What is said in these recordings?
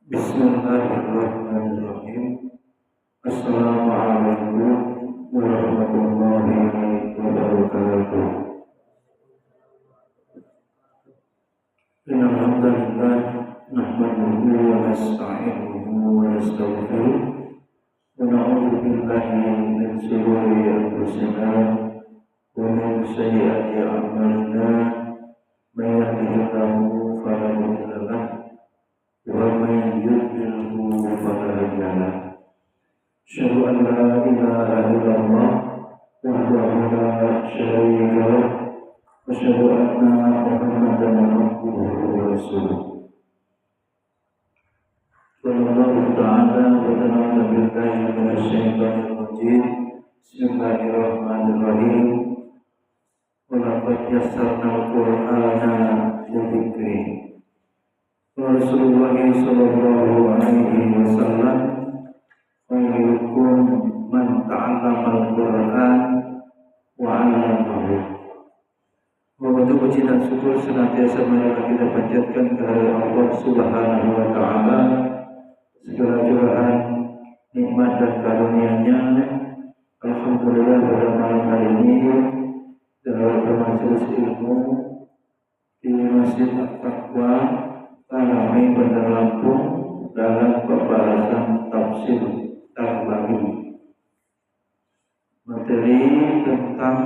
Bismillahirrahmanirrahim. Assalamualaikum warahmatullahi wabarakatuh. Innal hamdalillah nahmaduhu wa nasta'inuhu wa nastaghfiruh wa na'udzu billahi min shururi anfusina wa min sayyiati a'malina. May yahdihillahu fala mudilla lahu wa may yudlilhu fala hadiya lahu. Asyhadu an la ilaha illallah wahdahu la syarika lahu wa asyhadu anna Muhammadan abduhu wa rasuluh. Sallallahu ta'ala wa ta'ala billahi minasy syaithanir rajim. Bismillahirrahmanirrahim. Wa laqad yassarnal Qur'ana lidzikri. Rasulullah sallallahu alaihi wasallam khairukum man ta'allama al-Qur'an wa 'allamahu. Memuji puji dan syukur senantiasa marilah kita panjatkan kehadirat Allah Subhanahu wa taala, segala curahan nikmat dan karunia-Nya. Alhamdulillah pada malam hari ini dalam bermajelis ilmu di Masjid At-Taqwa Karami Bandar Lampung dalam pembahasan tafsir Tabari, materi tentang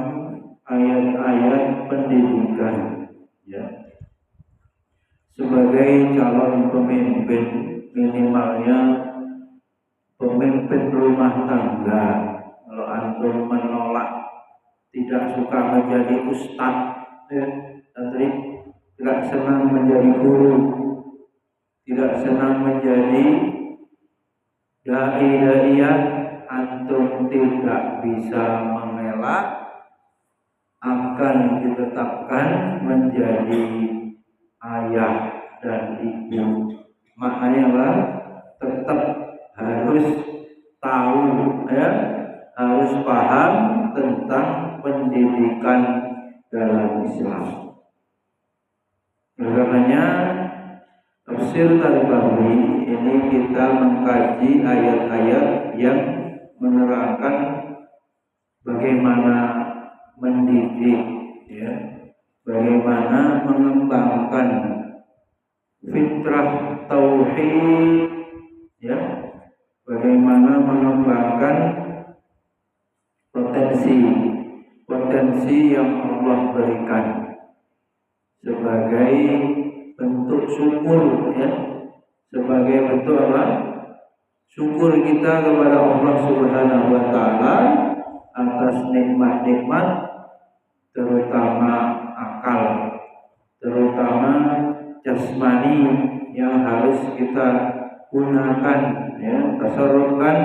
ayat-ayat pendidikan, ya. Sebagai calon pemimpin, minimalnya pemimpin rumah tangga, kalau antum menolak, tidak suka menjadi ustadz, ya, tidak senang menjadi guru, tidak senang menjadi dai-daiyah, antum tidak bisa mengelak akan ditetapkan menjadi ayah dan ibu. Maknanya apa? Tetap harus tahu, ya, harus paham tentang pendidikan dalam Islam. Karenanya tafsir Tabari ini kita mengkaji ayat-ayat yang menerangkan bagaimana mendidik, ya, bagaimana mengembangkan fitrah tauhid, ya, bagaimana mengembangkan potensi yang Allah berikan sebagai bentuk syukur, ya, sebagai bentuk apa? Syukur kita kepada Allah Subhanahu wa taala atas nikmat-nikmat, terutama akal, terutama jasmani yang harus kita gunakan, ya, tasarrufkan,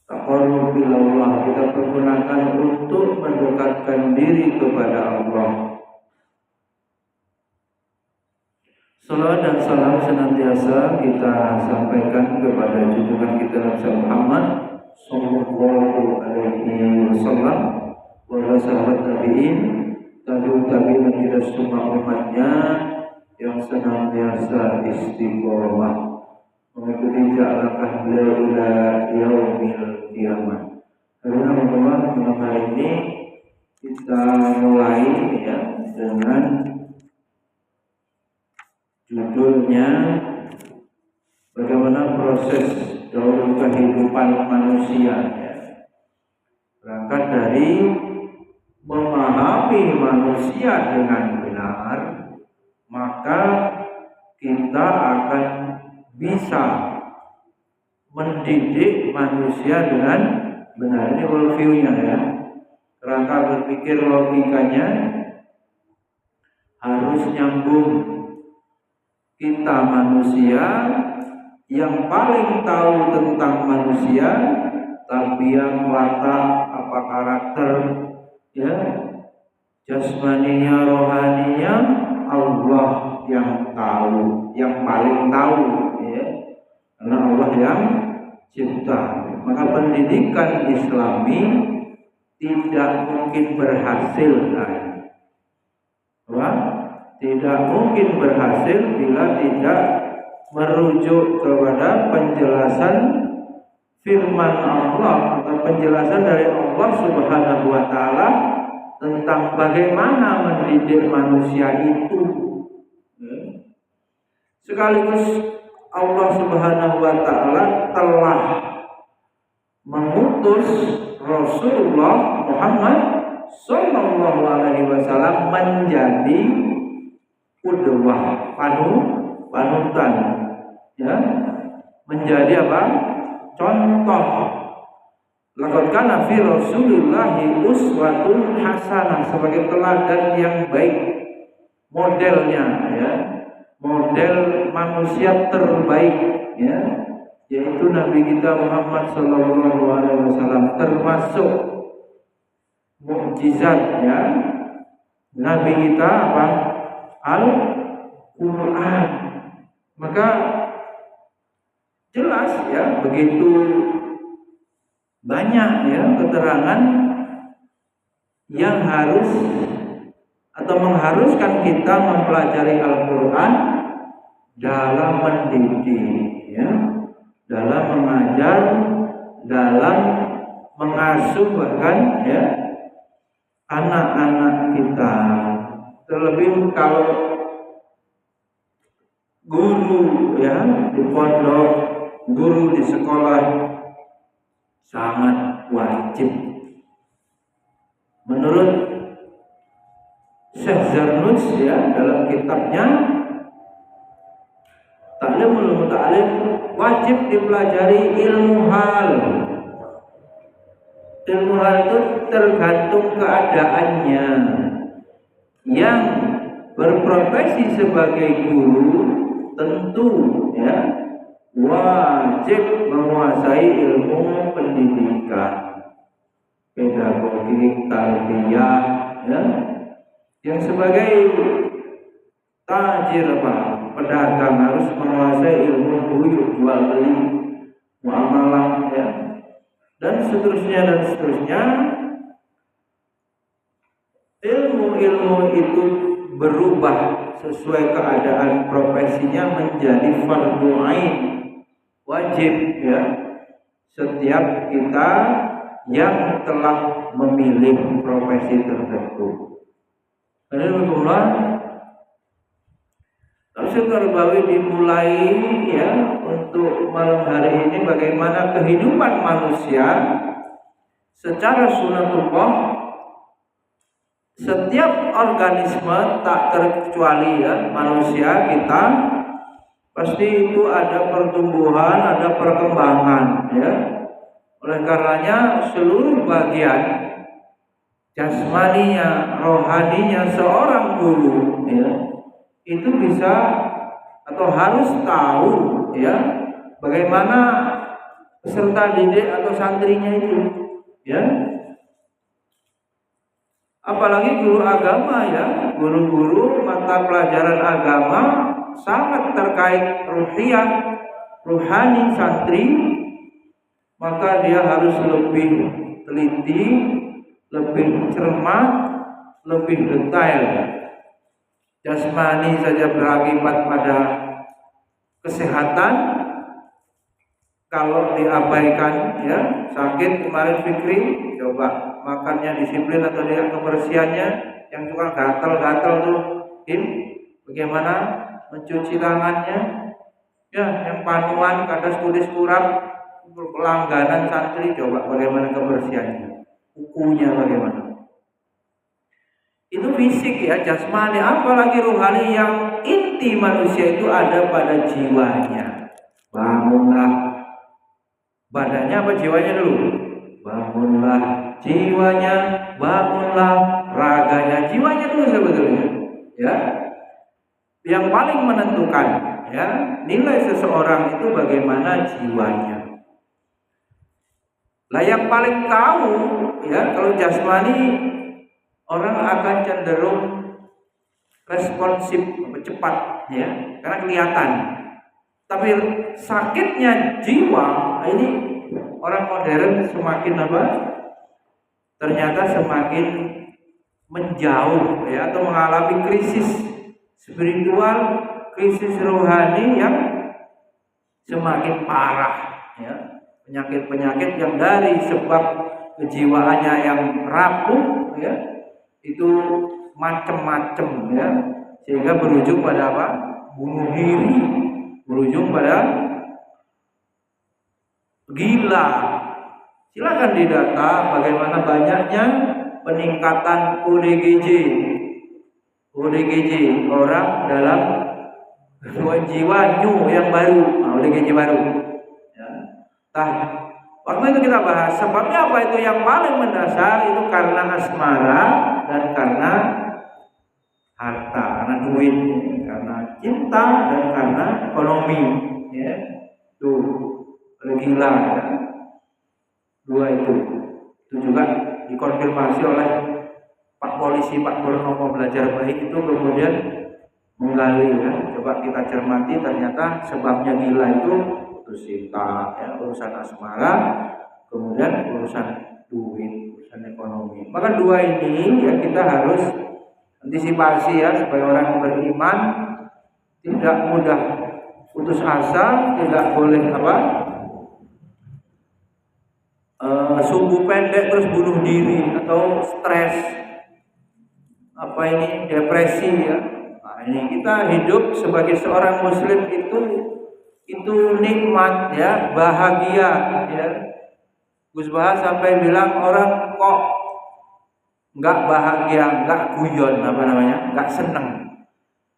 taqarrub ilallah, kita pergunakan untuk mendekatkan diri kepada Allah. Salawat dan salam senantiasa kita sampaikan kepada junjungan kita Nabi Muhammad sallallahu alaihi wasallam, para sahabat tabi'in, tabi'in dan kita semua umatnya yang senantiasa istiqomah mengikuti langkah beliau ila yaumil qiyamah. Karena malam hari ini kita mulai, ya, dengan judulnya bagaimana proses dalam kehidupan manusia, ya. Berangkat dari memahami manusia dengan benar, maka kita akan bisa mendidik manusia dengan benar. Ini worldview-nya, ya. Kerangka berpikir logikanya harus nyambung. Kita manusia yang paling tahu tentang manusia, tabiat, watak, apa karakter, ya, jasmaninya, rohaninya, Allah yang tahu, yang paling tahu, ya, karena Allah yang cipta. Maka pendidikan Islami tidak mungkin berhasil, tidak mungkin berhasil bila tidak merujuk kepada penjelasan firman Allah atau penjelasan dari Allah Subhanahu wa taala tentang bagaimana mendidik manusia itu. Sekaligus Allah Subhanahu wa taala telah mengutus Rasulullah Muhammad sallallahu alaihi wasallam menjadi qudwah, panutan, ya, menjadi apa? Contoh. Laqad kana fi Rasulillahi uswatun hasanah, sebagai teladan yang baik, modelnya, ya, model manusia terbaik, ya, yaitu Nabi kita Muhammad sallallahu alaihi wasallam. Termasuk mukjizat, ya, Nabi kita apa? Al-Quran. Maka jelas, ya, begitu banyak, ya, keterangan yang harus atau mengharuskan kita mempelajari Al-Quran dalam mendidik, ya, dalam mengajar, dalam mengasuh bahkan, ya, anak-anak kita. Terlebih kalau guru, ya, di pondok, guru di sekolah sangat wajib. Menurut Syekh Zarnuj, ya, dalam kitabnya Ta'limul Muta'alim, wajib dipelajari ilmu hal. Ilmu hal itu tergantung keadaannya. Yang berprofesi sebagai guru tentu, ya, wajib menguasai ilmu pendidikan, pedagogik, tarbiyah, ya. Yang sebagai tajir, apa, pedagang, harus menguasai ilmu buyur, jual beli, muamalah, ya, dan seterusnya. Ilmu-ilmu itu berubah sesuai keadaan profesinya menjadi fardhu ain, wajib, ya, setiap kita yang telah memilih profesi tertentu. Alhamdulillah, Tafsir Qardawi dimulai, ya, untuk malam hari ini bagaimana kehidupan manusia secara sunatullah. Setiap organisme tak terkecuali, ya, manusia kita pasti itu ada pertumbuhan, ada perkembangan, ya. Oleh karenanya seluruh bagian jasmaninya, rohaninya seorang guru, ya, itu bisa atau harus tahu, ya, bagaimana peserta didik atau santrinya itu, ya. Apalagi guru agama, ya, guru-guru mata pelajaran agama sangat terkait ruhiyah, ruhani santri, maka dia harus lebih teliti, lebih cermat, lebih detail. Jasmani saja berakibat pada kesehatan, kalau diabaikan, ya, sakit kemarin Fikri, coba makannya disiplin atau lihat kebersihannya, yang suka gatal-gatal tuh, bagaimana mencuci tangannya, ya, yang panuan kadas kudis kurang, pelangganan santri, coba bagaimana kebersihannya, kukunya bagaimana. Itu fisik, ya, jasmani. Apalagi ruhani yang inti manusia itu ada pada jiwanya. Bangunlah badannya, apa jiwanya dulu? Bangunlah jiwanya, bangunlah raganya, jiwanya dulu sebetulnya, ya. Yang paling menentukan, ya, nilai seseorang itu bagaimana jiwanya. Lah yang paling tahu, ya, kalau jasmani orang akan cenderung responsif, cepat, ya, karena kelihatan. Tapi sakitnya jiwa ini orang modern semakin apa? Ternyata semakin menjauh, ya, atau mengalami krisis spiritual, krisis rohani yang semakin parah, ya. Penyakit-penyakit yang dari sebab kejiwaannya yang rapuh, ya, itu macam-macam, ya, sehingga berujung pada apa? Bunuh diri, berujung pada gila. Silakan didata bagaimana banyaknya peningkatan ODGJ orang dalam gangguan jiwa yang baru, ODGJ baru. Ya. Waktu itu kita bahas sebabnya apa itu yang paling mendasar itu karena asmara dan karena harta, karena duit, karena cinta dan karena ekonomi. Ya. Tuh, gila. Ya. Dua itu juga dikonfirmasi oleh Pak Polisi Pak Purnomo Belajar Baik itu kemudian menggali, ya. Coba kita cermati ternyata sebabnya gila itu putus cinta, ya, urusan asmara, kemudian urusan duit, urusan ekonomi. Maka dua ini ya kita harus antisipasi, ya, supaya orang beriman tidak mudah putus asa, tidak boleh sumbu pendek terus bunuh diri atau stres, depresi, ya. Nah, ini kita hidup sebagai seorang muslim itu nikmat, ya, bahagia, ya. Gus Bahas sampai bilang orang kok nggak bahagia, nggak guyon, nggak seneng,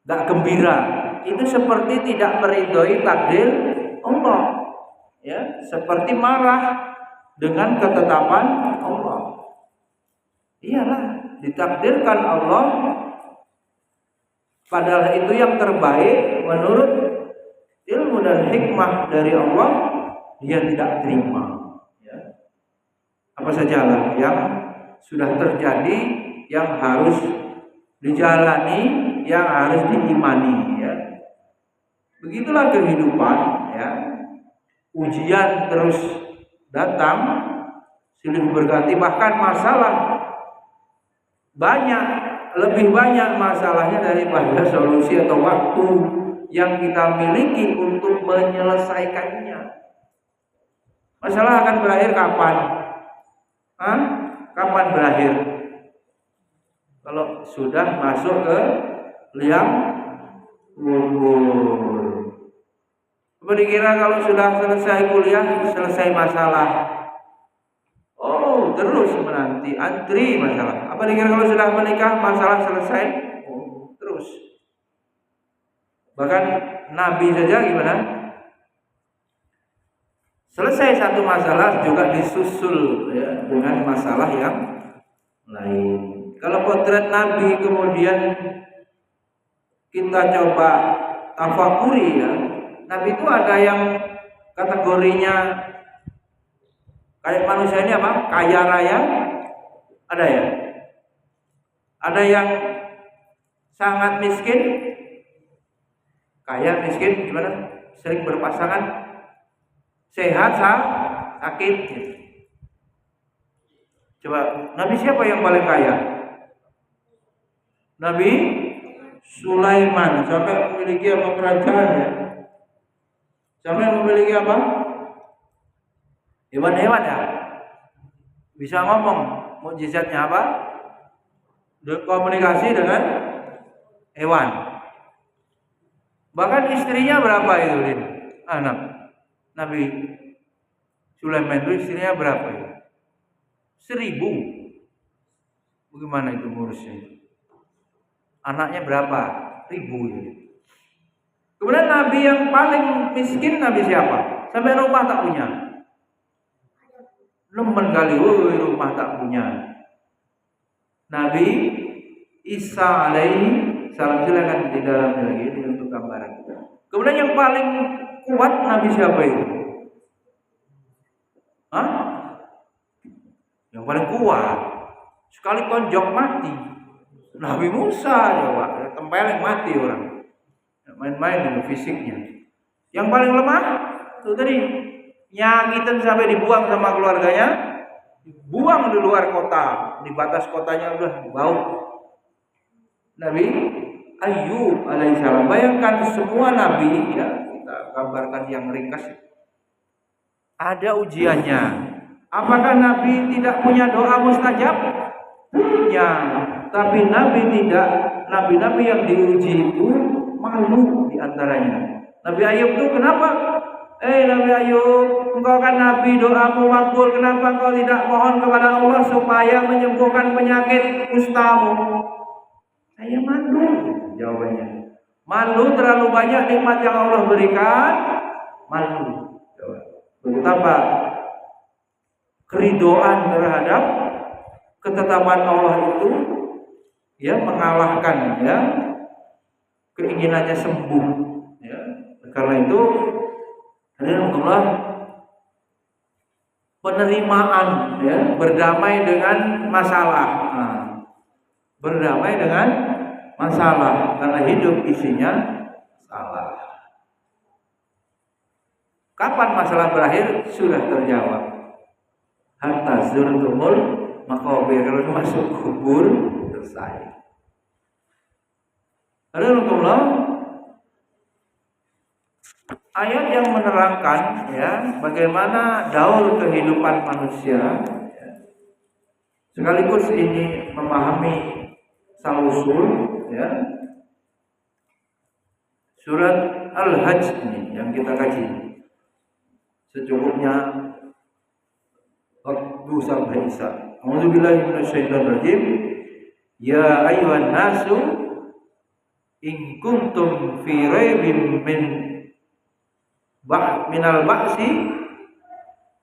nggak gembira, itu seperti tidak meridhoi takdir Allah, ya, seperti marah dengan ketetapan Allah. Iyalah, ditakdirkan Allah, padahal itu yang terbaik menurut ilmu dan hikmah dari Allah, dia tidak terima. Ya. Apa sajalah yang sudah terjadi, yang harus dijalani, yang harus diimani. Ya. Begitulah kehidupan. Ya. Ujian terus datang, silih berganti, bahkan masalah banyak, lebih banyak masalahnya daripada solusi atau waktu yang kita miliki untuk menyelesaikannya. Masalah akan berakhir kapan? Kapan berakhir? Kalau sudah masuk ke liang kubur. Apa dikira kalau sudah selesai kuliah, selesai masalah? Oh, terus menanti, antri masalah. Apa dikira kalau sudah menikah, masalah selesai? Oh, terus. Bahkan Nabi saja gimana? Selesai satu masalah juga disusul, ya, dengan masalah yang lain. Kalau potret Nabi kemudian kita coba tafakuri, ya, Nabi itu ada yang kategorinya kayak manusia ini apa? Kaya raya, ada ya? Ada yang sangat miskin, kaya miskin gimana? Sering berpasangan, sehat, sakit. Coba, Nabi siapa yang paling kaya? Nabi Sulaiman, sampai memiliki apa kerajaan, ya? Sampai memiliki apa? Hewan-hewan, ya. Bisa ngomong, mukjizatnya apa? Komunikasi dengan hewan. Bahkan istrinya berapa itu, Din? Anak Nabi Sulaiman itu istrinya berapa itu? 1000. Bagaimana itu ngurusnya? Anaknya berapa? 1000 itu. Kemudian Nabi yang paling miskin Nabi siapa? Sampai rumah tak punya. Lemen kali, rumah tak punya. Nabi Isa alaihi salam, silakan di dalamnya lagi ini untuk gambaran. Kemudian yang paling kuat Nabi siapa itu? Yang paling kuat, sekali tonjok mati. Nabi Musa, coba tempeleng mati orang. Main-main dengan fisiknya. Yang paling lemah itu tadi, nyakitan sampai dibuang sama keluarganya, dibuang di luar kota, di batas kotanya udah bau. Nabi Ayub alaihissalam. Bayangkan semua nabi, ya, kita tak gambarkan yang ringkas. Ada ujiannya. Apakah Nabi tidak punya doa mustajab? Punya. Tapi Nabi-Nabi yang diuji itu malu diantaranya. Nabi Ayub itu kenapa? Nabi Ayub, engkau kan Nabi, doamu makbul. Kenapa engkau tidak mohon kepada Allah supaya menyembuhkan penyakit kustamu? Saya malu, jawabannya. Malu terlalu banyak nikmat yang Allah berikan. Malu. Betapa keridoan terhadap ketetapan Allah itu ya mengalahkan ya keinginannya sembuh ya. Karena itu alhamdulillah penerimaan ya, berdamai dengan masalah. Berdamai dengan masalah karena hidup isinya salah. Kapan masalah berakhir? Sudah terjawab. Hatta zurtumul maqabir, kalau masuk kubur selesai. Alhamdulillah, ayat yang menerangkan ya bagaimana daur kehidupan manusia ya. Sekaligus ini memahami usul ya. Surat Al-Hajj ini yang kita kaji secukupnya waktu sampai Isya. A'udzubillahi minasyaitonirrajim. Ya ayyuhan nasu in kuntum fi raibin minal ba'si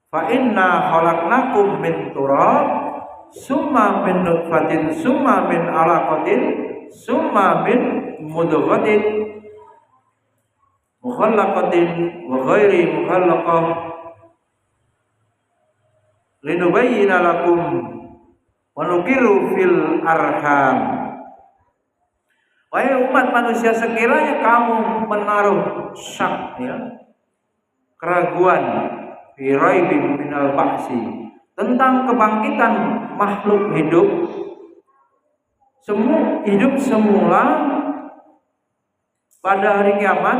fa inna khalaqnakum min turab summa min nutfatin summa min alaqatin summa min mudghatin mukhallaqatin wa ghairi mukhallaqah linubayyina lakum wa nuqiru fil arham. Wahai umat manusia, sekiranya kamu menaruh syak ya, keraguan fi raibin minal ba'si tentang kebangkitan makhluk hidup hidup semula pada hari kiamat,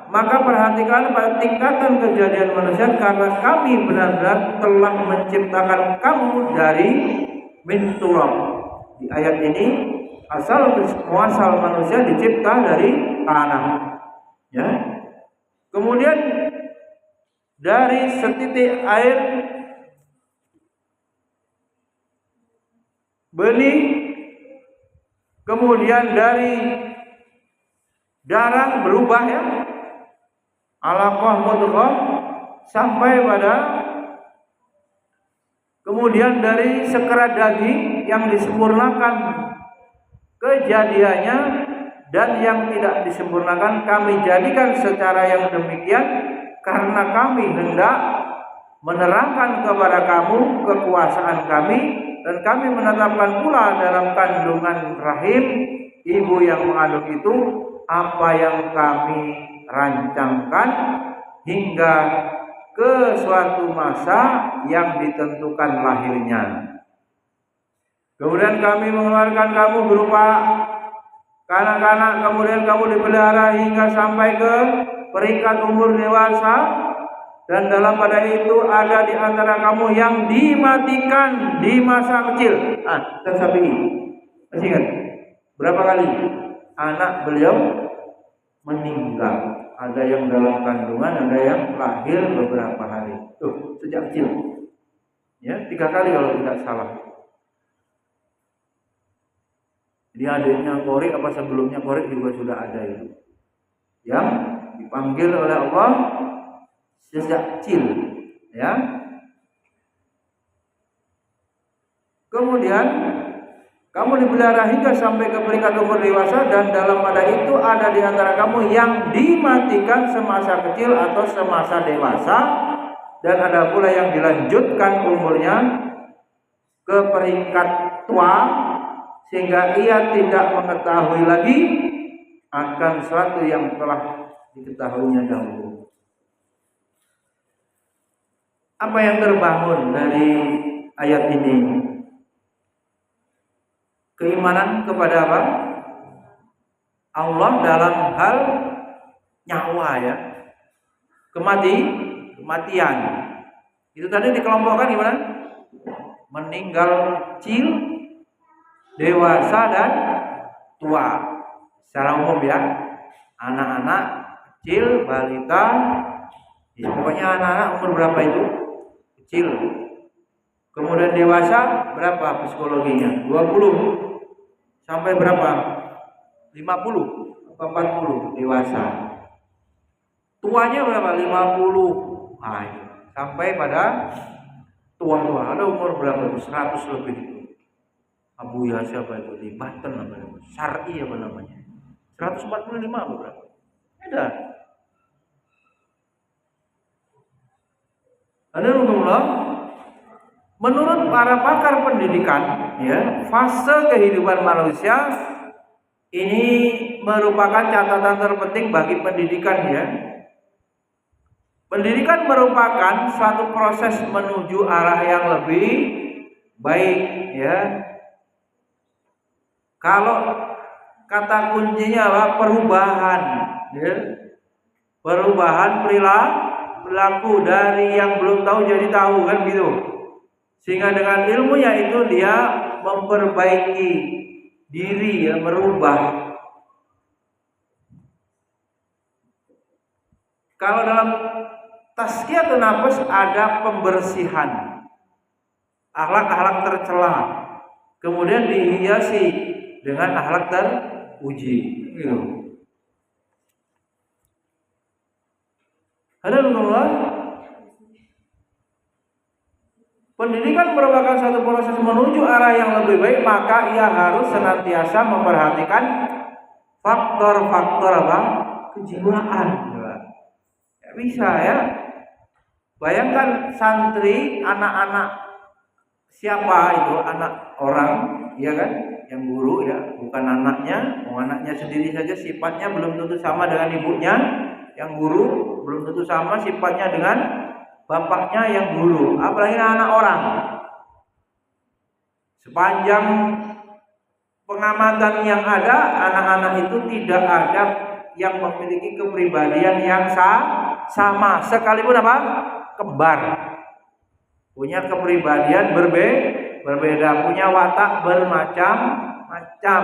maka perhatikan pada tingkatan kejadian manusia, karena kami benar-benar telah menciptakan kamu dari min turab. Di ayat ini asal muasal manusia dicipta dari tanah ya. Kemudian dari setitik air benih, kemudian dari darah berubah ya, alaqah mudghah, sampai pada kemudian dari sekerat daging yang disempurnakan kejadiannya dan yang tidak disempurnakan kami jadikan secara yang demikian karena kami hendak menerangkan kepada kamu kekuasaan kami, dan kami menetapkan pula dalam kandungan rahim ibu yang mengandung itu apa yang kami rancangkan hingga ke suatu masa yang ditentukan lahirnya. Kemudian kami mengeluarkan kamu berupa kanak-kanak, kemudian kamu dipelihara hingga sampai ke peringkat umur dewasa, dan dalam pada itu ada di antara kamu yang dimatikan di masa kecil. Sapi masih ingat berapa kali anak beliau meninggal? Ada yang dalam kandungan, ada yang lahir beberapa hari. Tuh, sejak kecil. Ya, 3 kali kalau tidak salah. Jadi adiknya Korek apa sebelumnya Korek juga sudah ada itu. Yang dipanggil oleh Allah sejak kecil, ya. Kemudian kamu dipelihara hingga sampai ke peringkat umur dewasa, dan dalam pada itu ada di antara kamu yang dimatikan semasa kecil atau semasa dewasa, dan ada pula yang dilanjutkan umurnya ke peringkat tua sehingga ia tidak mengetahui lagi akan sesuatu yang telah diketahuinya dahulu. Apa yang terbangun dari ayat ini? Keimanan kepada apa? Allah dalam hal nyawa ya. kematian. Itu tadi dikelompokkan gimana? Meninggal kecil, dewasa dan tua. Secara umum ya, anak-anak kecil, balita, ya, pokoknya anak-anak umur berapa itu? Kecil. Kemudian dewasa berapa psikologinya? 20 sampai berapa? 50 atau 40 dewasa. Tuanya berapa? 50. Nah, sampai pada tua-tua. Ada umur berapa itu? 100 lebih itu. Abu ya siapa itu? Di Banten apa namanya? Syar'i apa namanya? 145 apa berapa? Ada. Alhamdulillah. Menurut para pakar pendidikan, ya, fase kehidupan manusia ini merupakan catatan terpenting bagi pendidikan, ya. Pendidikan merupakan suatu proses menuju arah yang lebih baik, ya. Kalau kata kuncinya apa? Perubahan, ya. Perubahan perilaku dari yang belum tahu jadi tahu, kan gitu. Sehingga dengan ilmunya itu dia memperbaiki diri, ya, merubah. Kalau dalam tazkiyatun nafs ada pembersihan akhlak-akhlak tercela, kemudian dihiasi dengan akhlak terpuji. Gitu. Alhamdulillah. Pendidikan merupakan satu proses menuju arah yang lebih baik, maka ia harus senantiasa memperhatikan faktor-faktor apa? Kejiwaan. Ya, bisa ya. Bayangkan santri, anak-anak siapa itu? Anak orang, ya kan? Yang guru, ya, bukan anaknya. Anaknya sendiri saja sifatnya belum tentu sama dengan ibunya. Yang guru belum tentu sama sifatnya dengan bapaknya yang guru, apalagi anak orang. Sepanjang pengamatan yang ada, anak-anak itu tidak ada yang memiliki kepribadian yang sama, sekalipun apa? Kembar. Punya kepribadian berbeda, punya watak bermacam-macam.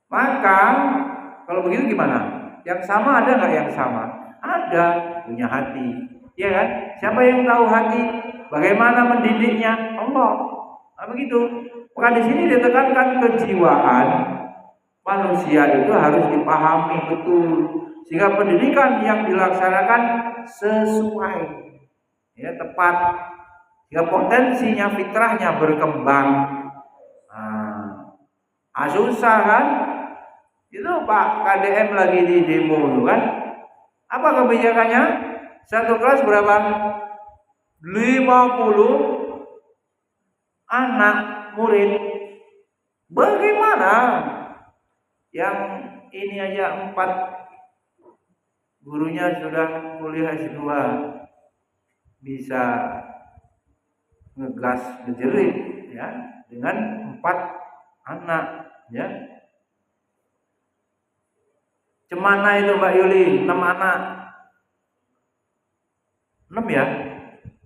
Maka kalau begitu gimana? Yang sama ada nggak yang sama? Ada, punya hati, ya kan? Siapa yang tahu hati? Bagaimana mendidiknya? Allah. Nah, begitu. Maka di sini ditekankan kejiwaan manusia itu harus dipahami betul, sehingga pendidikan yang dilaksanakan sesuai, ya, tepat, sehingga potensinya, fitrahnya berkembang. Susah kan? Itu Pak KDM lagi di demo kan? Apa kebijakannya? Satu kelas berapa? 50 anak murid. Bagaimana? Yang ini aja 4 gurunya sudah kuliah S2, bisa ngegas ngejerit, ya, dengan 4 anak, ya. Cemana itu Mbak Yuli, 6 anak. 6 ya?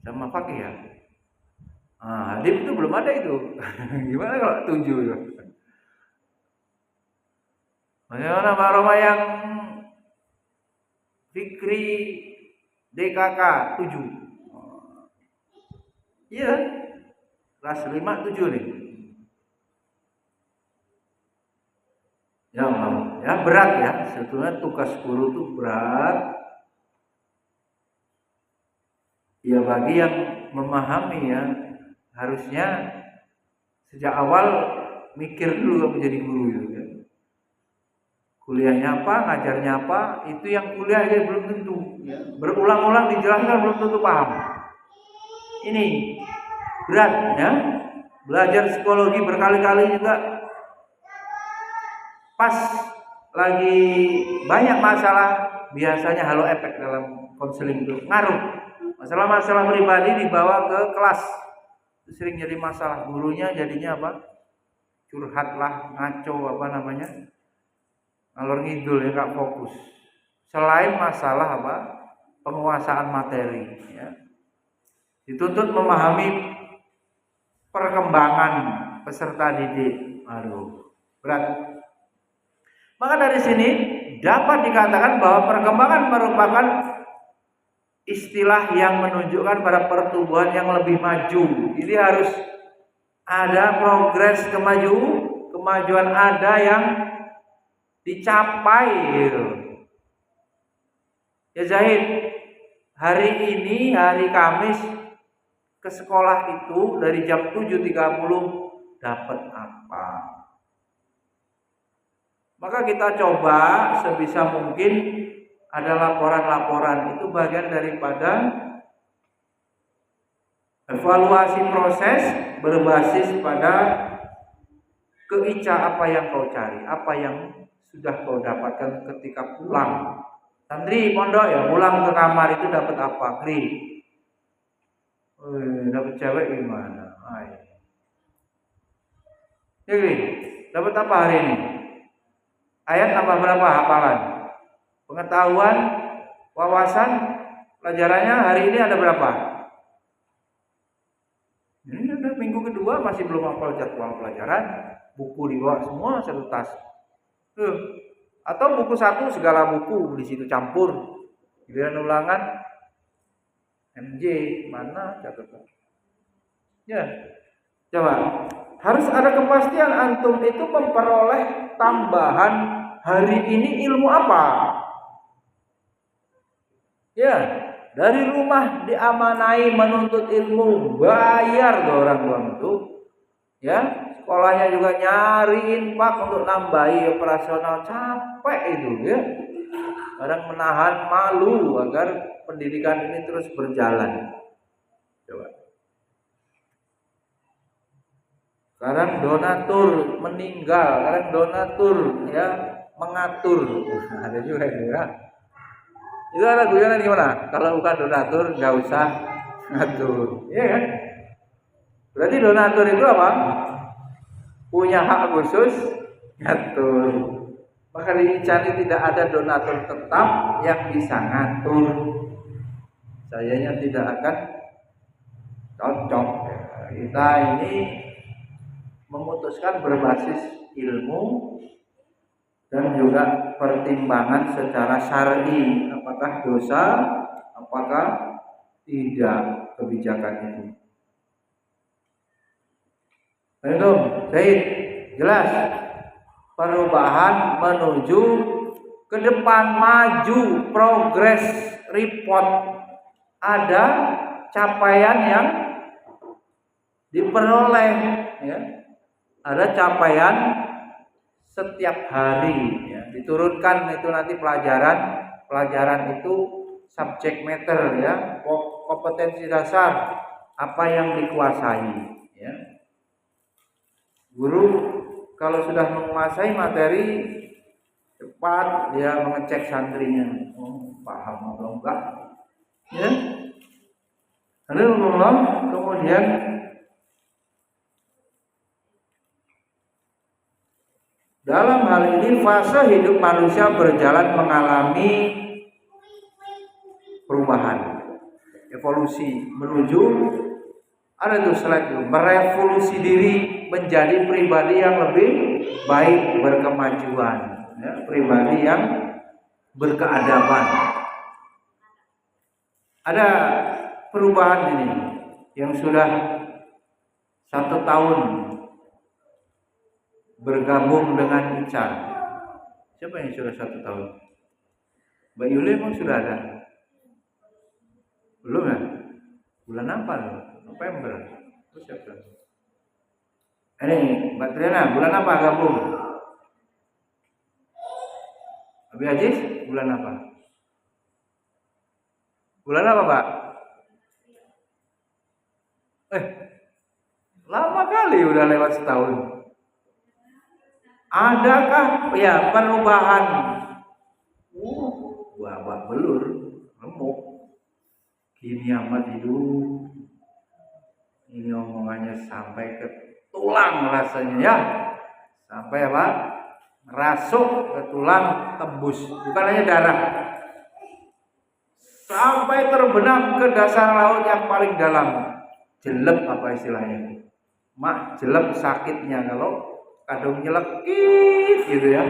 Sama Fakih ya? Hadib itu belum ada itu. Gimana kalau 7 itu? Bagaimana Pak Roma yang Fikri DKK 7? Iya, kelas 5 7 nih. Ya Allah, ya berat ya. Sebetulnya tugas guru itu berat. Ya bagi yang memahami, ya, harusnya sejak awal mikir dulu menjadi guru itu, ya. Kuliahnya apa, ngajarnya apa, itu yang kuliah aja belum tentu, ya. Berulang-ulang dijelaskan belum tentu paham. Ini berat, ya. Belajar psikologi berkali-kali juga pas lagi banyak masalah, biasanya halo efek dalam konseling itu ngaruh. Masalah-masalah pribadi dibawa ke kelas, itu sering jadi masalah. Gurunya jadinya apa? Curhat lah, ngaco, apa namanya, ngalor ngidul, ya, gak fokus. selain masalah apa? Penguasaan materi, ya. Dituntut memahami perkembangan peserta didik. Aduh, berat. Maka dari sini dapat dikatakan bahwa perkembangan merupakan istilah yang menunjukkan pada pertumbuhan yang lebih maju. Jadi harus ada progres kemajuan ada yang dicapai gitu. Ya Zahid, hari ini hari Kamis ke sekolah itu dari jam 7.30 dapat apa? Maka kita coba sebisa mungkin ada laporan-laporan, itu bagian daripada evaluasi proses berbasis pada keica apa yang kau cari, apa yang sudah kau dapatkan ketika pulang. Santri pondok ya pulang ke kamar itu dapat apa? Kri. Dapat cewek gimana? Kri, dapat apa hari ini? Ayat tambah berapa hafalan? Pengetahuan, wawasan, pelajarannya hari ini ada berapa? Ini udah minggu kedua masih belum hafal jadwal pelajaran, buku dibawa semua satu tas. Atau buku satu segala buku di situ campur. Giliran ulangan MJ mana catatan? Ya. Coba. Harus ada kepastian antum itu memperoleh tambahan hari ini ilmu apa? Ya, dari rumah diamanai menuntut ilmu, bayar ke orang tua itu. Ya, sekolahnya juga nyariin Pak untuk nambahi operasional, capek itu ya. Kadang menahan malu agar pendidikan ini terus berjalan. Coba. Sekarang donatur meninggal, sekarang donatur ya mengatur. Ada juga itu ya. Itu ada guyonan gimana? Kalau bukan donatur nggak usah ngatur, iya kan? Berarti donatur itu apa? Punya hak khusus ngatur. Maka dicari tidak ada donatur tetap yang bisa ngatur. Sayanya tidak akan cocok. Kita ini memutuskan berbasis ilmu dan juga pertimbangan secara syar'i, apakah dosa, apakah tidak kebijakan itu. Itu, Zaid, jelas perubahan menuju ke depan, maju, progres, report, ada capaian yang diperoleh, ya. Ada capaian setiap hari ya, diturunkan itu nanti pelajaran itu subject matter ya, kompetensi dasar apa yang dikuasai ya. Guru kalau sudah menguasai materi cepat dia mengecek santrinya, paham atau enggak ya. Kemudian dalam hal ini fase hidup manusia berjalan mengalami perubahan, evolusi menuju ada tuh slide itu, merevolusi diri menjadi pribadi yang lebih baik, berkemajuan, ya, pribadi yang berkeadaban. Ada perubahan ini yang sudah 1 tahun bergabung dengan Ica. Siapa yang sudah 1 tahun? Mbak Yuli emang sudah ada? Belum ya? Bulan apa loh? November. Terus siapa? Ini Mbak Triana, bulan apa gabung? Abi Aziz, bulan apa? Bulan apa Pak? Lama kali udah lewat setahun. Adakah ya perubahan? Babak belur, remuk. Gini amat hidup. Ini omongannya sampai ke tulang rasanya ya. Sampai apa? Rasuk ke tulang, tembus. Bukan hanya darah, sampai terbenam ke dasar laut yang paling dalam. Jelek apa istilahnya? Mak jelek sakitnya kalau kadung nyelekit gitu ya.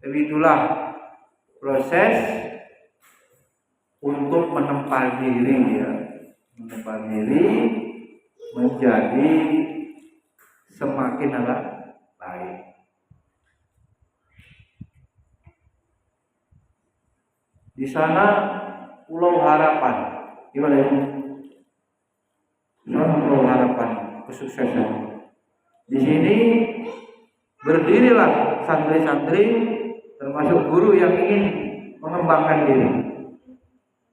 Jadi itulah proses untuk menempa diri ya, menempa diri menjadi semakin baik. Di sana Pulau Harapan, gimana ya? Pulau Harapan kesuksesan. Di sini berdirilah santri-santri termasuk guru yang ingin mengembangkan diri.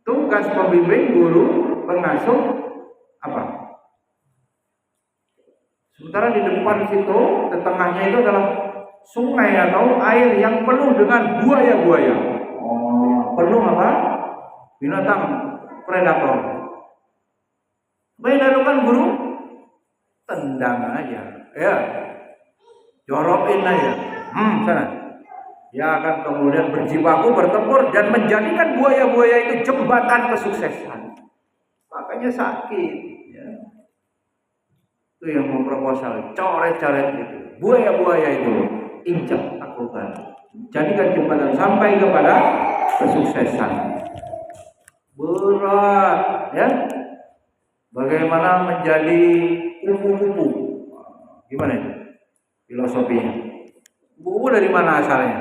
Tugas pembimbing guru pengasuh apa? Sementara di depan situ, di tengahnya itu adalah sungai atau air yang penuh dengan buaya-buaya. Penuh apa? Binatang predator. Baik lakukan guru, tendang aja, ya, jorokin aja, sana. Dia akan kemudian berjibaku bertempur dan menjadikan buaya-buaya itu jembatan kesuksesan. Makanya sakit. Ya. Itu yang memproposal, coret-coret itu, buaya-buaya itu, injak taklukkan, jadikan jembatan sampai kepada kesuksesan. Berat, ya. Bagaimana menjadi kupu-kupu? Gimana itu filosofinya? Kupu-kupu dari mana asalnya?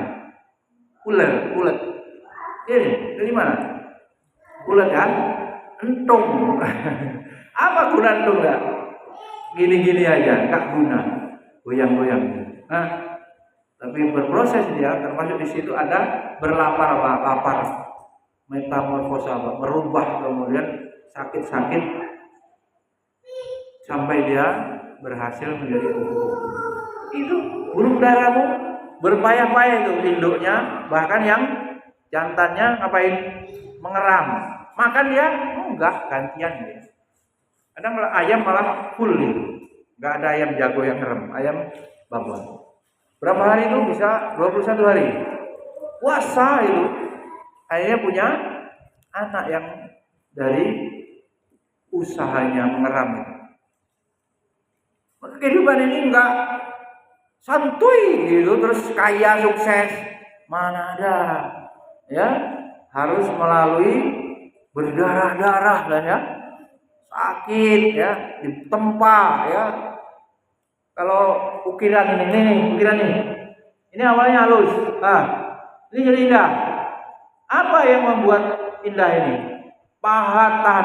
Ulet. Ini dari mana? Ulet kan? Entung. Apa guna entung enggak? Gini-gini aja, enggak guna. Goyang-goyang. Nah, tapi berproses dia, termasuk di situ ada lapar, metamorfosa, merubah kemudian sakit-sakit sampai dia berhasil menjadi kupu-kupu. Itu burung daramu berpayah-payah itu induknya, bahkan yang jantannya ngapain? Mengeram. Makan dia? Enggak, gantian dia. Kadang ayam malah full itu. Enggak ada ayam jago yang ngerem, ayam babon. Berapa hari itu? Bisa 21 hari. Puasa itu. Akhirnya punya anak yang dari usahanya mengeram itu. Maka kehidupan ini enggak santuy gitu terus kaya sukses, mana ada, ya, harus melalui berdarah-darah lah ya, sakit ya, ditempa ya. Kalau ukiran ini awalnya halus, ini jadi indah. Apa yang membuat indah ini? Pahatan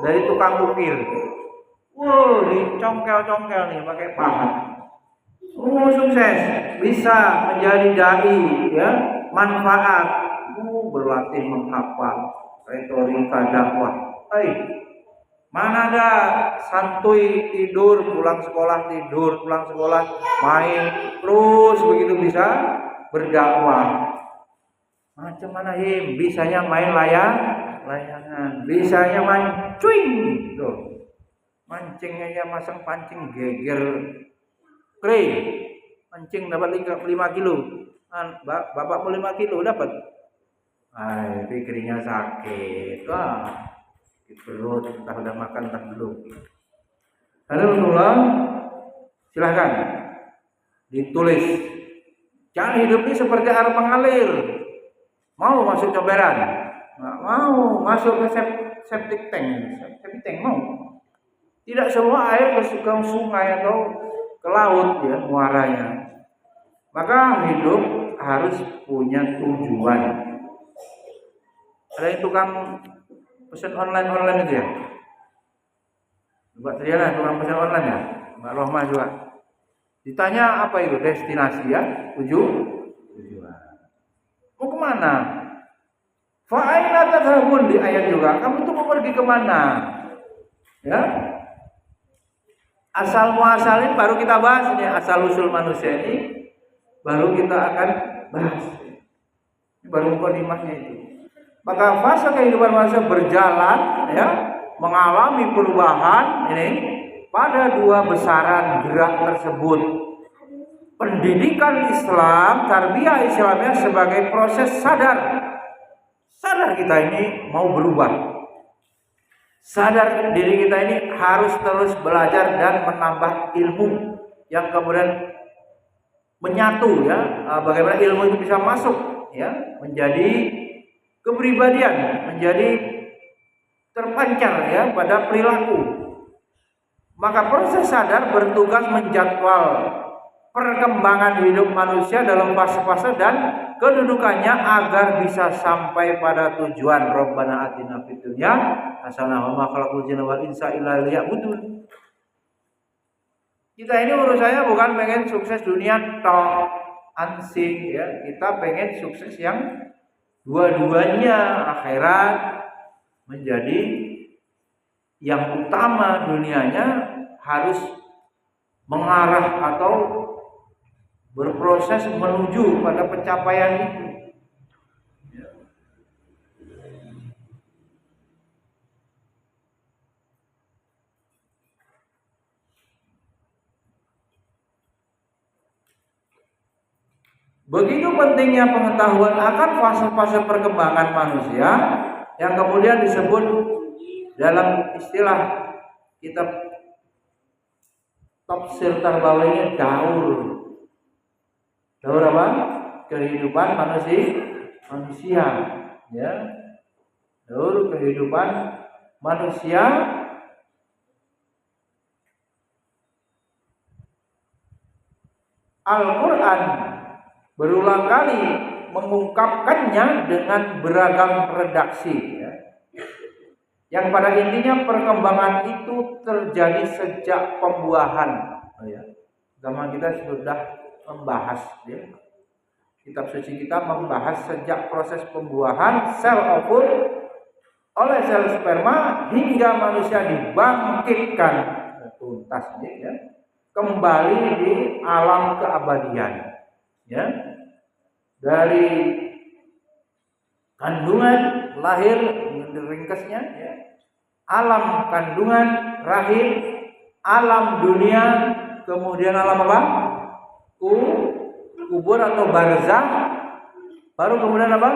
dari tukang ukir. Dicongkel-congkel nih pakai pahat. Sukses, bisa menjadi dai, ya, manfaat. Berlatih menghafal, retorika dakwah. Mana ada santuy tidur, pulang sekolah, main terus begitu bisa berdakwah. Macam mana bisanya main layangan, bisanya mancing, tuh. Mancing aja masang pancing geger. Mancing dapat 5 kilo. Bapak mau 5 kilo dapat. Pikirnya sakit. Di perut entah udah makan entah belum. Alhamdulillah, silahkan ditulis. Jangan hidup ini seperti air mengalir. Mau masuk comberan? Nggak mau. Masuk ke septic tank mau. Tidak semua air ke sungai atau ke laut ya muaranya. Maka hidup harus punya tujuan. Ada yang tukang pesan online itu ya. Mbak Triana tukang pesan online ya. Mbak Rohmah juga. Ditanya apa itu destinasi ya, tujuan. Mau kemana? Fa'aina tadhabun di ayat juga. Kamu tuh mau pergi kemana? Ya. Asal muasalin baru kita bahas ini, asal usul manusia ini baru kita akan bahas. Ini baru mukadimahnya itu. Maka fase kehidupan manusia berjalan ya, mengalami perubahan ini pada dua besaran gerak tersebut. Pendidikan Islam, tarbiyah Islamiyah sebagai proses Sadar kita ini mau berubah. Sadar diri kita ini harus terus belajar dan menambah ilmu yang kemudian menyatu ya, bagaimana ilmu itu bisa masuk ya menjadi kepribadian, menjadi terpancar ya pada perilaku. Maka proses sadar bertugas menjadwal perkembangan hidup manusia dalam fase-fase dan kedudukannya agar bisa sampai pada tujuan. Rabbana atina fid dunya hasanah wa ma khalaqul jinna wal insa illa liya'budun. Kita ini urusannya bukan pengen sukses dunia tok ansing ya, kita pengen sukses yang dua-duanya, akhirat menjadi yang utama, dunianya harus mengarah atau berproses menuju pada pencapaian itu. Begitu pentingnya pengetahuan akan fase-fase perkembangan manusia yang kemudian disebut dalam istilah kitab tafsir tarbawiyah daur. Daur apa? Kehidupan manusia ya. Daur kehidupan manusia Al-Quran berulang kali mengungkapkannya dengan beragam redaksi ya. Yang pada intinya perkembangan itu terjadi sejak pembuahan ya. Agama kita sudah membahas ya. Kitab suci kita membahas sejak proses pembuahan sel ovum oleh sel sperma hingga manusia dibangkitkan tuntas ya, kembali di alam keabadian ya. Dari kandungan lahir ringkasnya ya. Alam kandungan rahim, alam dunia, kemudian alam apa? Kubur atau barzah, baru kemudian apa?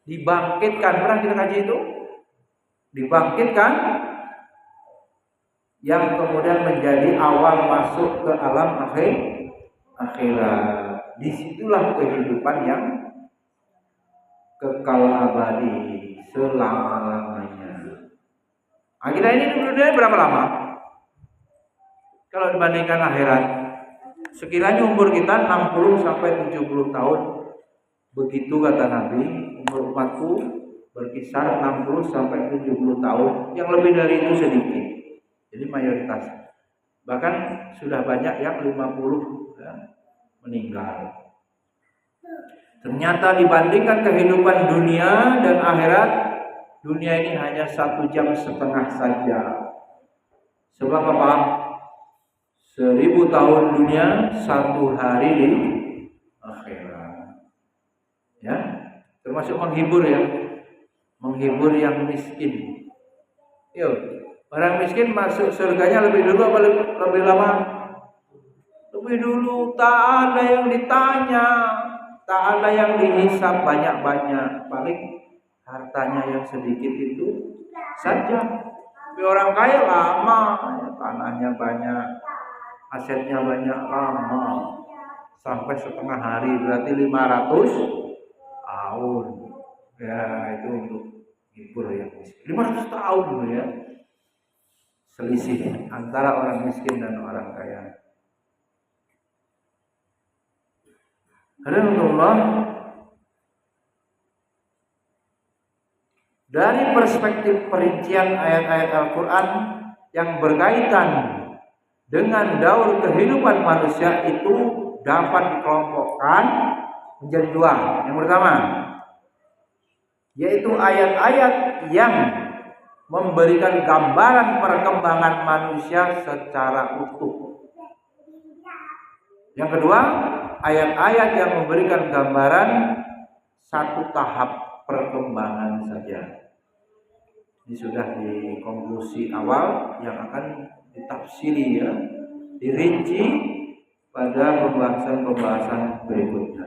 Dibangkitkan. Pernah kita kaji itu? Dibangkitkan yang kemudian menjadi awal masuk ke alam akhirat. Disitulah kehidupan yang kekal abadi selama-lamanya. Nah, kita ini di dunia berapa lama? Kalau dibandingkan akhirat, sekiranya umur kita 60 sampai 70 tahun. Begitu kata Nabi, umur umatku berkisar 60 sampai 70 tahun. Yang lebih dari itu sedikit. Jadi mayoritas. Bahkan sudah banyak yang 50 ya, meninggal. Ternyata dibandingkan kehidupan dunia dan akhirat, dunia ini hanya 1,5 jam saja. Sebab apa? 1000 tahun dunia, 1 hari di akhirat. Ya, termasuk menghibur ya, menghibur yang miskin. Yuk, orang miskin masuk surganya lebih dulu apa lebih lama? Lebih dulu. Tak ada yang ditanya, tak ada yang dihisap banyak-banyak, paling hartanya yang sedikit itu saja. Tapi orang kaya lama, tanahnya banyak, asetnya banyak, lama sampai setengah hari, berarti 500 tahun. Ya itu untuk hibur ya, 500 tahun ya, selisih antara orang miskin dan orang kaya. Alhamdulillah, dari perspektif perincian ayat-ayat Al-Quran yang berkaitan dengan daur kehidupan manusia itu dapat dikelompokkan menjadi 2. Yang pertama, yaitu ayat-ayat yang memberikan gambaran perkembangan manusia secara utuh. Yang kedua, ayat-ayat yang memberikan gambaran satu tahap perkembangan saja. Ini sudah di konklusi awal yang akan ditafsiri ya, dirinci pada pembahasan-pembahasan berikutnya.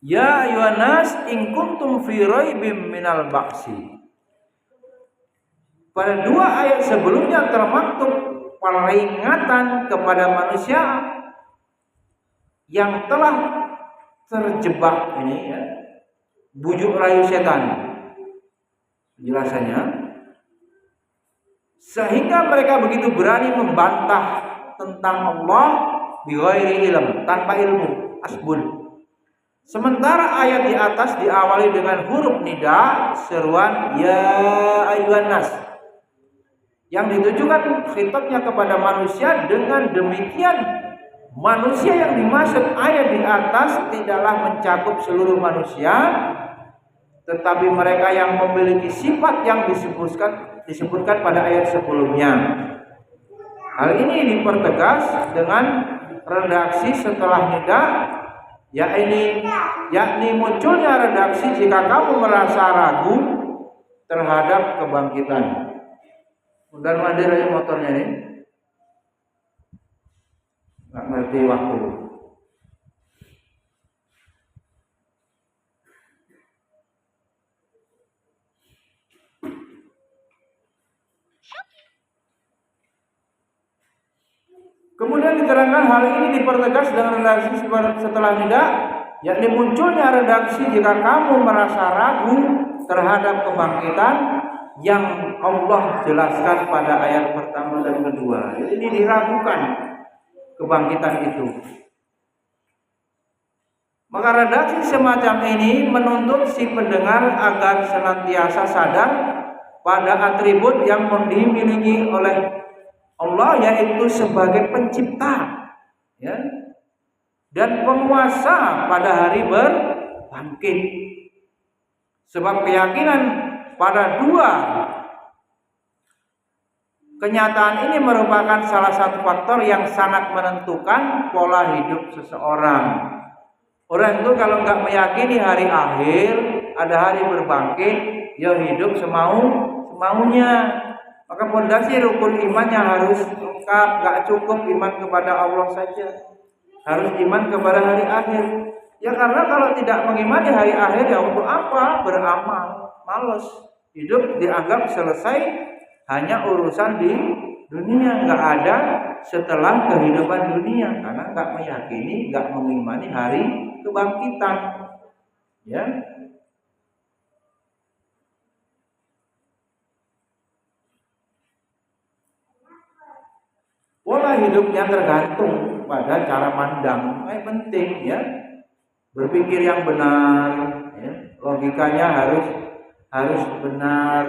Ya ayuhan nas in kuntum fi raibim minal ba'si. Pada dua ayat sebelumnya termaktub peringatan kepada manusia yang telah terjebak ini ya, bujuk rayu setan. Penjelasannya, sehingga mereka begitu berani membantah tentang Allah bighairi ilm, tanpa ilmu, asbun. Sementara ayat di atas diawali dengan huruf nida, seruan ya ayyuhan nas, yang ditujukan khitabnya kepada manusia. Dengan demikian manusia yang dimaksud ayat di atas tidaklah mencakup seluruh manusia, tetapi mereka yang memiliki sifat yang disebutkan pada ayat sebelumnya. Hal ini dipertegas dengan redaksi setelah nida, yakni munculnya redaksi jika kamu merasa ragu terhadap kebangkitan. Udah mandir aja motornya nih, nggak ngerti waktu. Kemudian diterangkan hal ini dipertegas dengan redaksi setelah nida, yakni munculnya redaksi jika kamu merasa ragu terhadap kebangkitan yang Allah jelaskan pada ayat pertama dan kedua. Jadi ini diragukan kebangkitan itu. Maka redaksi semacam ini menuntut si pendengar agar senantiasa sadar pada atribut yang dimiliki oleh Allah, yaitu sebagai pencipta ya, dan penguasa pada hari berbangkit. Sebab keyakinan pada dua kenyataan ini merupakan salah satu faktor yang sangat menentukan pola hidup seseorang. Orang itu kalau nggak meyakini hari akhir, ada hari berbangkit, ya hidup semaunya. Maka fondasi rukun imannya harus lengkap, nggak cukup iman kepada Allah saja, harus iman kepada hari akhir. Ya karena kalau tidak mengimani hari akhir, ya untuk apa beramal? Males. Hidup dianggap selesai, hanya urusan di dunia, nggak ada setelah kehidupan dunia, karena nggak meyakini, nggak mengimani hari kebangkitan. Ya. Pola hidupnya tergantung pada cara pandang, penting ya. Berpikir yang benar, ya. Logikanya harus benar.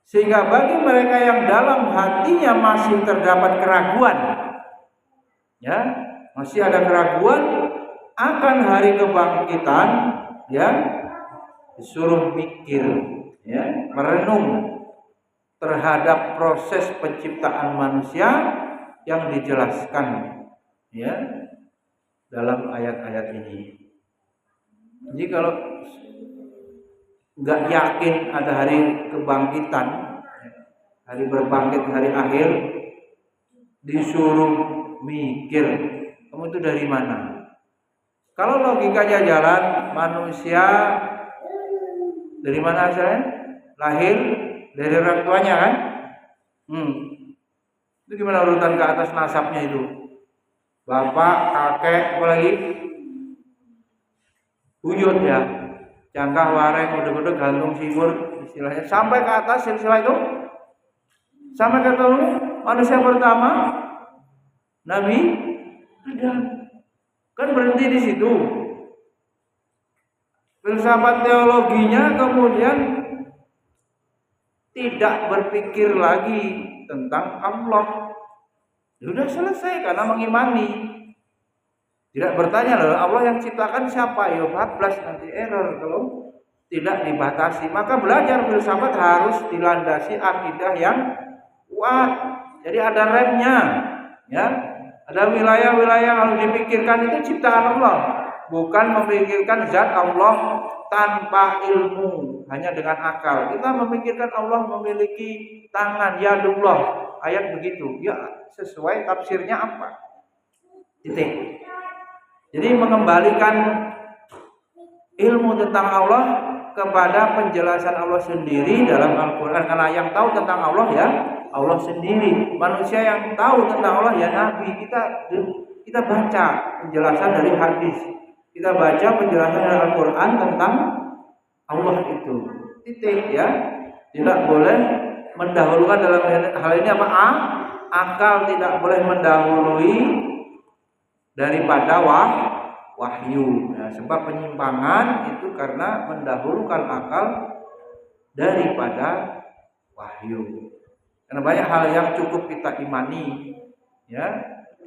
Sehingga bagi mereka yang dalam hatinya masih terdapat keraguan, ya, masih ada keraguan akan hari kebangkitan, ya, disuruh mikir, ya, merenung terhadap proses penciptaan manusia yang dijelaskan ya dalam ayat-ayat ini. Jadi kalau nggak yakin ada hari kebangkitan, hari berbangkit, hari akhir, disuruh mikir, kamu itu dari mana? Kalau logikanya jalan, manusia dari mana asalnya? Lahir dari orang tuanya kan? Itu gimana urutan ke atas nasabnya itu? Bapak, kakek, apa lagi? Buyut ya, cangkah, wareng, udah-udah gantung sibur, istilahnya. Sampai ke atas silsilah itu, sampai ketemu manusia pertama, Nabi Adam. Kan berhenti di situ. Filsafat teologinya kemudian tidak berpikir lagi tentang Allah. Sudah selesai karena mengimani. Tidak bertanya loh, Allah yang ciptakan siapa? Ya 14 nanti error kalau tidak dibatasi. Maka belajar filsafat harus dilandasi akidah yang kuat. Jadi ada remnya, ya. Ada wilayah-wilayah yang harus dipikirkan, itu ciptaan Allah, bukan memikirkan zat Allah tanpa ilmu, hanya dengan akal. Kita memikirkan Allah memiliki tangan, yadullah, ayat begitu. Ya sesuai tafsirnya apa? Titik. Jadi mengembalikan ilmu tentang Allah kepada penjelasan Allah sendiri dalam Al-Quran. Karena yang tahu tentang Allah ya Allah sendiri. Manusia yang tahu tentang Allah ya Nabi. Kita baca penjelasan dari hadis, kita baca penjelasan dari Al-Quran tentang Allah itu. Titik ya. Tidak boleh mendahulukan dalam hal ini apa? Akal tidak boleh mendahului daripada wahyu. Nah, sebab penyimpangan itu karena mendahulukan akal daripada wahyu. Karena banyak hal yang cukup kita imani, ya,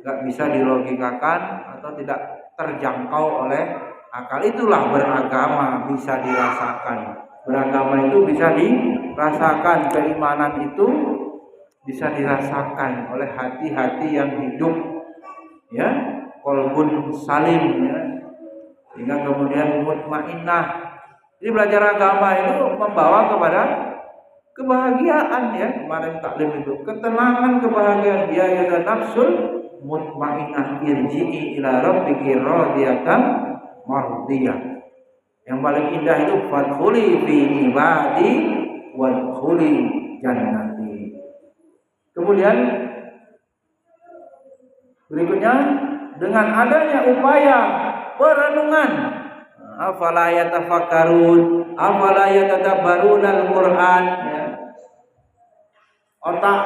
nggak bisa dilogikakan atau tidak terjangkau oleh akal. Itulah beragama, bisa dirasakan. Beragama itu bisa dirasakan, keimanan itu bisa dirasakan oleh hati-hati yang hidup, ya, qalbun salim, ya, sehingga kemudian mutmainnah. Jadi belajar agama itu membawa kepada kebahagiaan, ya. Kemarin taklim itu ketenangan, kebahagiaan. Ya ya nafsul mutmainnah irji'i ila rabbiki radiyatan mardiyah. Yang paling indah itu fadkhuli fi ibadi wadkhuli jannati. Kemudian berikutnya dengan adanya upaya perenungan, afala yatafakkarun, afala yatadabbarun al-Qur'an, ya. Otak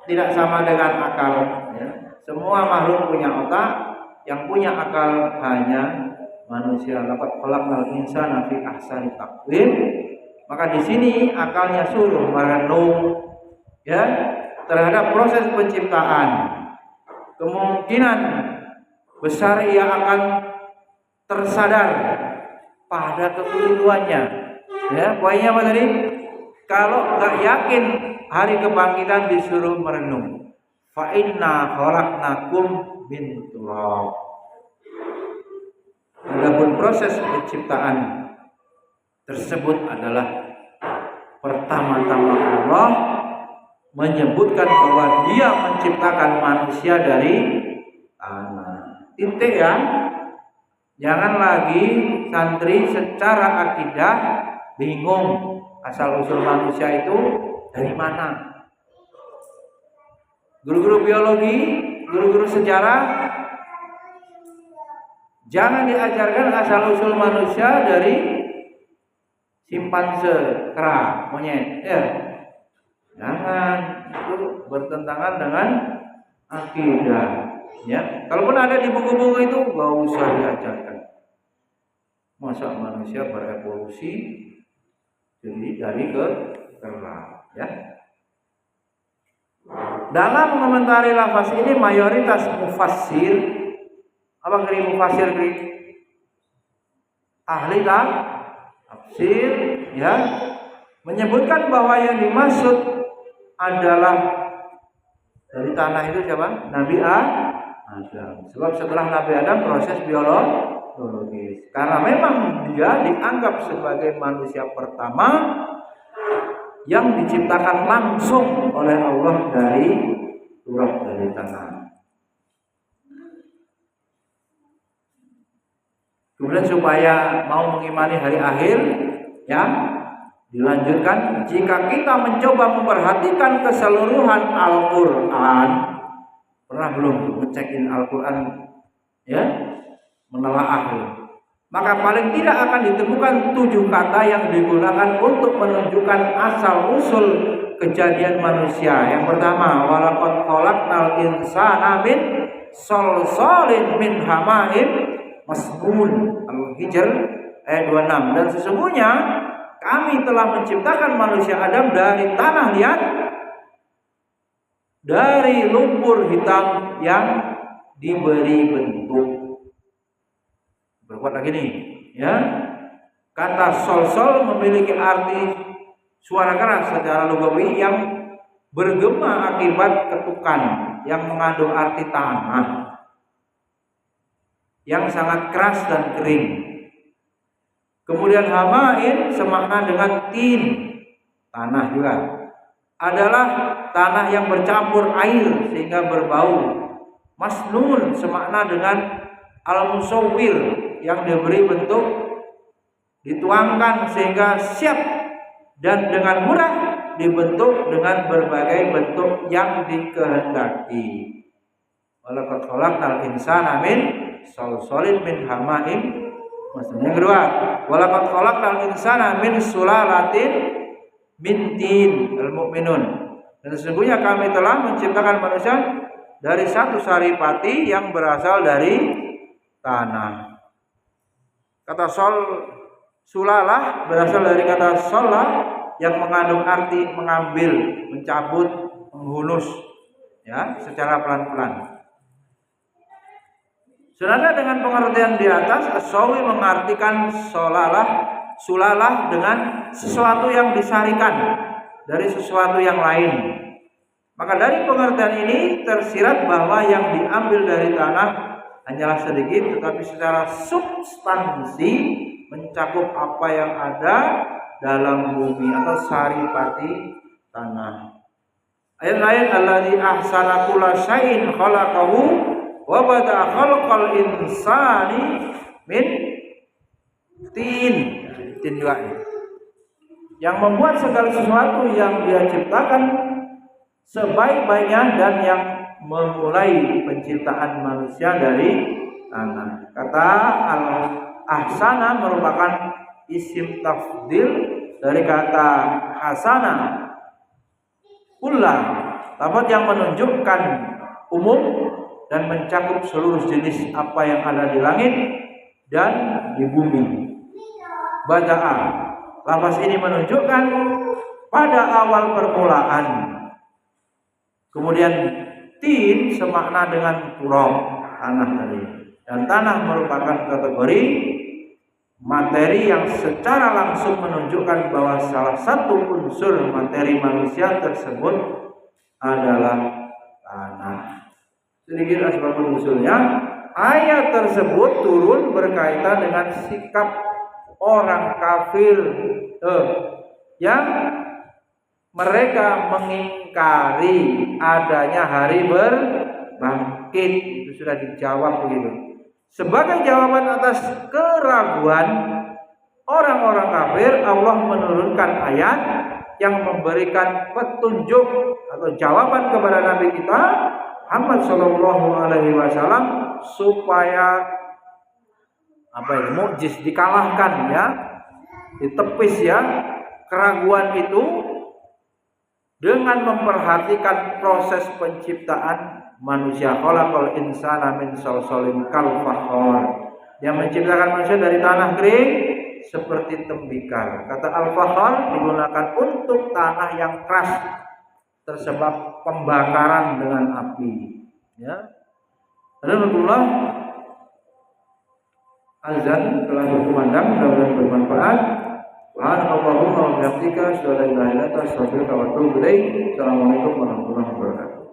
tidak sama dengan akal, ya. Semua makhluk punya otak, yang punya akal hanya manusia. Laqad khalaqnal insana fi ahsani taqwim. Maka di sini akalnya suruh merenung, ya, terhadap proses penciptaan. Kemungkinan besar ia akan tersadar pada kekeliruannya. Ya, poinnya apa tadi? Kalau nggak yakin hari kebangkitan disuruh merenung. Fa inna khalaqnakum min turab. Adapun proses penciptaan tersebut adalah pertama-tama Allah menyebutkan bahwa Dia menciptakan manusia dari tanah. Titik ya. Jangan lagi santri secara akidah bingung asal usul manusia itu dari mana. Guru-guru biologi, guru-guru sejarah, jangan diajarkan asal usul manusia dari simpanse, kera, monyet. Ya. Jangan, itu bertentangan dengan akidah. Ya, kalaupun ada di buku-buku itu gak usah diajarkan. Masa manusia berevolusi jadi dari ke kera, ya. Dalam mengomentari lafaz ini mayoritas mufassir, apa kiri mufassir kiri? Ahli tafsir, ya, menyebutkan bahwa yang dimaksud adalah dari tanah itu siapa? Nabi Adam. Sebab setelah Nabi Adam proses biologis. Karena memang dia dianggap sebagai manusia pertama yang diciptakan langsung oleh Allah dari turab, dari tanah. Kemudian supaya mau mengimani hari akhir, ya, dilanjutkan, jika kita mencoba memperhatikan keseluruhan Al-Quran, pernah belum ngecekin Al-Quran, ya, menelaah, maka paling tidak akan ditemukan 7 kata yang digunakan untuk menunjukkan asal usul kejadian manusia. Yang pertama, walaqad khalaqnal insana min shalsalin min hama'in masnun. Al-Hijr ayat 26. Dan sesungguhnya kami telah menciptakan manusia Adam dari tanah liat, dari lumpur hitam yang diberi bentuk. Berbuat lagi nih, ya. Kata sol-sol memiliki arti suara keras secara lugawi yang bergema akibat ketukan, yang mengandung arti tanah, yang sangat keras dan kering. Kemudian hamain semakna dengan tin, tanah juga, adalah tanah yang bercampur air sehingga berbau. Masnun semakna dengan al-musawwir yang diberi bentuk dituangkan sehingga siap dan dengan mudah dibentuk dengan berbagai bentuk yang dikehendaki. Walaqad khalaqnal insana min salsalin min hama'in. Maksudnya yang kedua, walaqad khalaqnal insana min sulalatin min tin. Al-Mu'minun. Dan sesungguhnya kami telah menciptakan manusia dari satu saripati yang berasal dari tanah. Kata sulalah berasal dari kata solah yang mengandung arti mengambil, mencabut, menghunus, ya, secara pelan-pelan. Senada dengan pengertian di atas, as-sawi mengartikan sulalah dengan sesuatu yang disarikan dari sesuatu yang lain. Maka dari pengertian ini tersirat bahwa yang diambil dari tanah hanyalah sedikit, tetapi secara substansi mencakup apa yang ada dalam bumi atau saripati tanah. Ayat lain, alladzi ahsana kulla syai'in khalaqahu wa bada'a khalqal insani min tin. Tin juga. Yang membuat segala sesuatu yang Dia ciptakan sebaik-baiknya dan yang memulai penciptaan manusia dari tanah. Kata al-ahsana merupakan isim tafdil dari kata hasana kullah, lafaz yang menunjukkan umum dan mencakup seluruh jenis apa yang ada di langit dan di bumi. Bada'a, lafaz ini menunjukkan pada awal permulaan. Kemudian tin semakna dengan turab, tanah tadi. Dan tanah merupakan kategori materi yang secara langsung menunjukkan bahwa salah satu unsur materi manusia tersebut adalah tanah. Sedikit asbab usulnya, ayat tersebut turun berkaitan dengan sikap orang kafir yang mereka mengingkari adanya hari berbangkit. Itu sudah dijawab begitu. Sebagai jawaban atas keraguan orang-orang kafir, Allah menurunkan ayat yang memberikan petunjuk atau jawaban kepada Nabi kita Muhammad Shallallahu Alaihi Wasallam supaya mukjiz dikalahkan, ya, ditepis, ya, keraguan itu dengan memperhatikan proses penciptaan manusia. Khalaqal insana min salsalin kal fakhar. Yang menciptakan manusia dari tanah kering seperti tembikar. Kata al-fakhar digunakan untuk tanah yang keras tersebab pembakaran dengan api, ya. Alhamdulillah, azan telah berkumandang, mudah-mudahan bermanfaat. Subhanallahumma wa bihamdika, asyhadu an la ilaha illa anta, astaghfiruka wa atubu ilaik. Assalamualaikum warahmatullahi wabarakatuh.